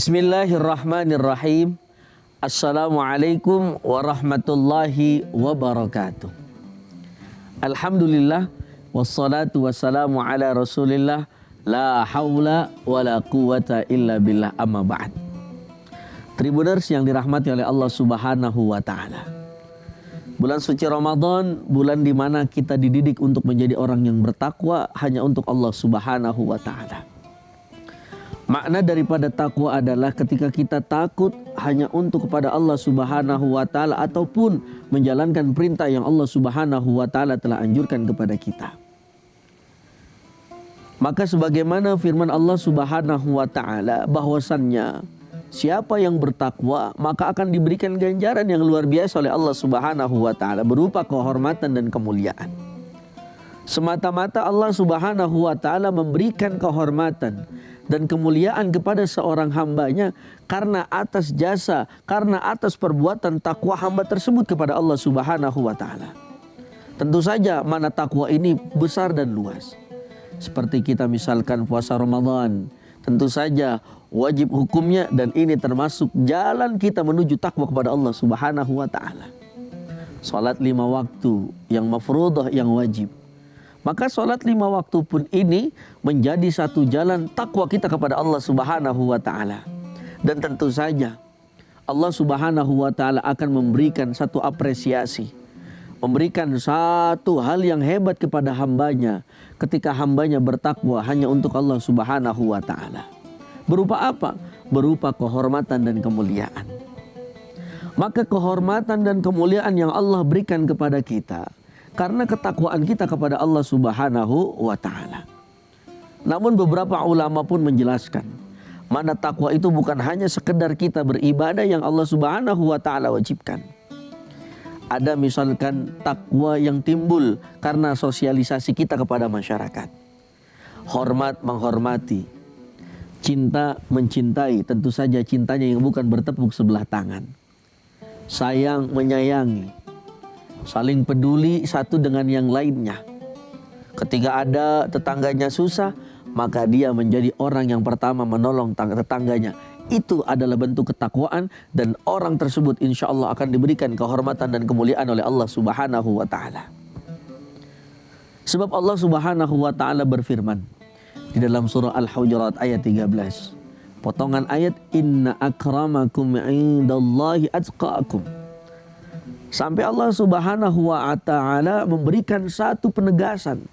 Bismillahirrahmanirrahim. Assalamualaikum warahmatullahi wabarakatuh. Alhamdulillah wassalatu wassalamu ala Rasulillah la haula wala quwata illa billah, amma ba'd. Tribuners yang dirahmati oleh Allah Subhanahu wa taala. Bulan suci Ramadan, bulan di mana kita dididik untuk menjadi orang yang bertakwa hanya untuk Allah Subhanahu wa taala. Makna daripada takwa adalah ketika kita takut hanya untuk kepada Allah Subhanahu wa taala ataupun menjalankan perintah yang Allah Subhanahu wa taala telah anjurkan kepada kita. Maka sebagaimana firman Allah Subhanahu wa taala bahwasannya siapa yang bertakwa maka akan diberikan ganjaran yang luar biasa oleh Allah Subhanahu wa taala berupa kehormatan dan kemuliaan. Semata-mata Allah Subhanahu wa taala memberikan kehormatan dan kemuliaan kepada seorang hambanya karena atas jasa, karena atas perbuatan takwa hamba tersebut kepada Allah Subhanahu wa taala. Tentu saja mana takwa ini besar dan luas. Seperti kita misalkan puasa Ramadan, tentu saja wajib hukumnya dan ini termasuk jalan kita menuju takwa kepada Allah Subhanahu wa taala. Salat 5 waktu yang mafruḍah, yang wajib. Maka sholat 5 waktu pun ini menjadi satu jalan takwa kita kepada Allah Subhanahu wa taala. Dan tentu saja Allah Subhanahu wa taala akan memberikan satu apresiasi, memberikan satu hal yang hebat kepada hambanya ketika hambanya bertakwa hanya untuk Allah Subhanahu wa taala. Berupa apa? Berupa kehormatan dan kemuliaan. Maka kehormatan dan kemuliaan yang Allah berikan kepada kita karena ketakwaan kita kepada Allah Subhanahu wa taala. Namun beberapa ulama pun menjelaskan, mana takwa itu bukan hanya sekedar kita beribadah yang Allah Subhanahu wa taala wajibkan. Ada misalkan takwa yang timbul karena sosialisasi kita kepada masyarakat. Hormat menghormati, cinta mencintai, tentu saja cintanya yang bukan bertepuk sebelah tangan. Sayang menyayangi, saling peduli satu dengan yang lainnya. Ketika ada tetangganya susah, maka dia menjadi orang yang pertama menolong tetangganya. Itu adalah bentuk ketakwaan dan orang tersebut insya Allah akan diberikan kehormatan dan kemuliaan oleh Allah Subhanahu wa taala. Sebab Allah Subhanahu wa taala berfirman di dalam surah Al-Hujurat ayat 13. Potongan ayat, inna akramakum indallahi atqakum. Sampai Allah Subhanahu wa taala memberikan satu penegasan.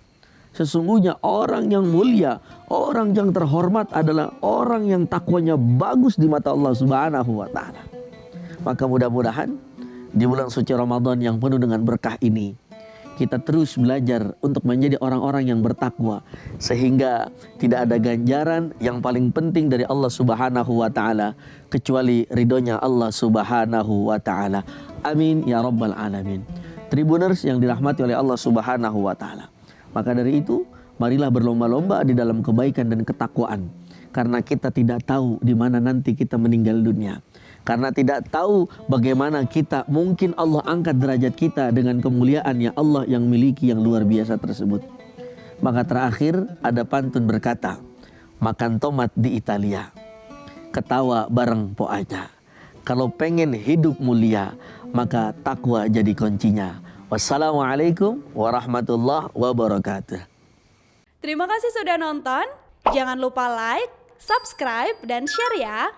Sesungguhnya orang yang mulia, orang yang terhormat adalah orang yang takwanya bagus di mata Allah Subhanahu wa taala. Maka mudah-mudahan di bulan suci Ramadan yang penuh dengan berkah ini, kita terus belajar untuk menjadi orang-orang yang bertakwa sehingga tidak ada ganjaran yang paling penting dari Allah Subhanahu wa taala kecuali ridhonya Allah Subhanahu wa taala. Amin ya rabbal alamin. Tribuners yang dirahmati oleh Allah Subhanahu wa taala. Maka dari itu, marilah berlomba-lomba di dalam kebaikan dan ketakwaan. Karena kita tidak tahu di mana nanti kita meninggal dunia. Karena tidak tahu bagaimana kita mungkin Allah angkat derajat kita dengan kemuliaan yang Allah yang miliki yang luar biasa tersebut. Maka terakhir ada pantun berkata, makan tomat di Italia, ketawa bareng po aja. Kalau pengen hidup mulia, maka takwa jadi kuncinya. Wassalamualaikum warahmatullahi wabarakatuh. Terima kasih sudah nonton. Jangan lupa like, subscribe, dan share ya.